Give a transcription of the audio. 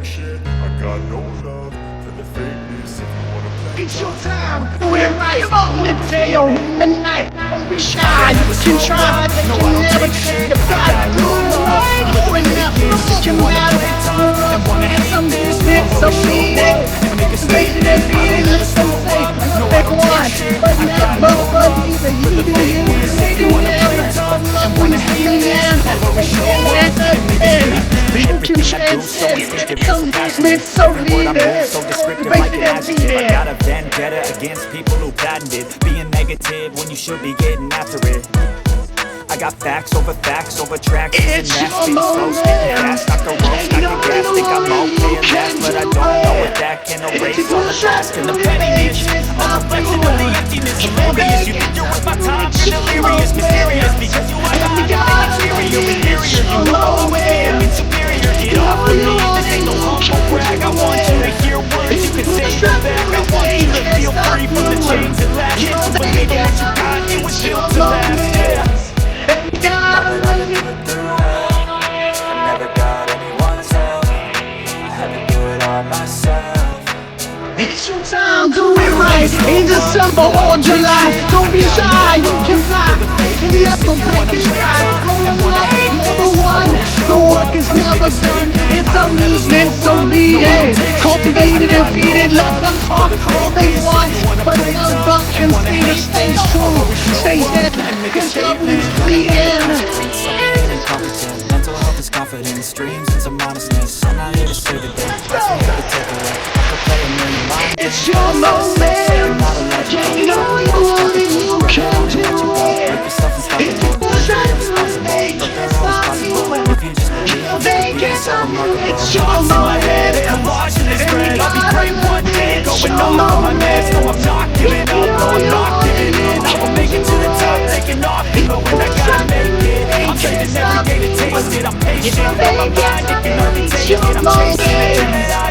fake shit. I got no love for the fakeness. If you wanna play, It's your time, we're right on the tail. And night, don't be shy, you can try, but you never take a bite. We're never looking out and wanna have some business, so need it. Making it beating, let's say, pick one, but never even you do you. You never and wanna have the end, and at the end, you can change it. Some business, so need it. So descriptive like an adjective. I got a vendetta against people who patented being negative when you should be getting after it. I got facts over tracks. It's and your speed slow, spitting moment. fast, knock a roast, knock a gas. Think I'm okay at last, but I don't know if that can erase all the past and the pettiness. A reflection of the emptiness, hilarious. You think you're worth my time, you're delirious, mysterious, because you are not the interior, inferior. You know I'm damn superior. Get off of me, this ain't no humble brag. I want you to hear words you can say them back. I want you to feel free from the chains and lashes. To believe in what you got, it was built to last. Yeah. It's your time to rewrite in December or July. Don't be shy, you can fly. In the upper breaking sky, number one. The work is never done. It's a movement, so be it. Cultivated and feeded, let them talk all they want. But never can see the stay true. Stay dead, it's the end. Mental health is confidence, dreams and some honestness. I'm not here to save the day, that's me here to take away. I could play a million lines. It's your moment. You know you only you can do it. It doesn't make sense. If you just believe, it's your moment. I'm watching this spread. I'll be great one day. Going all on my meds. No, I'm not giving up. No, I'm not giving in. I will make it to the top. Taking off, even when I gotta make it. I'm trading every day to taste it. I'm patient. I'm a mind, it can only take it. I'm chasing it.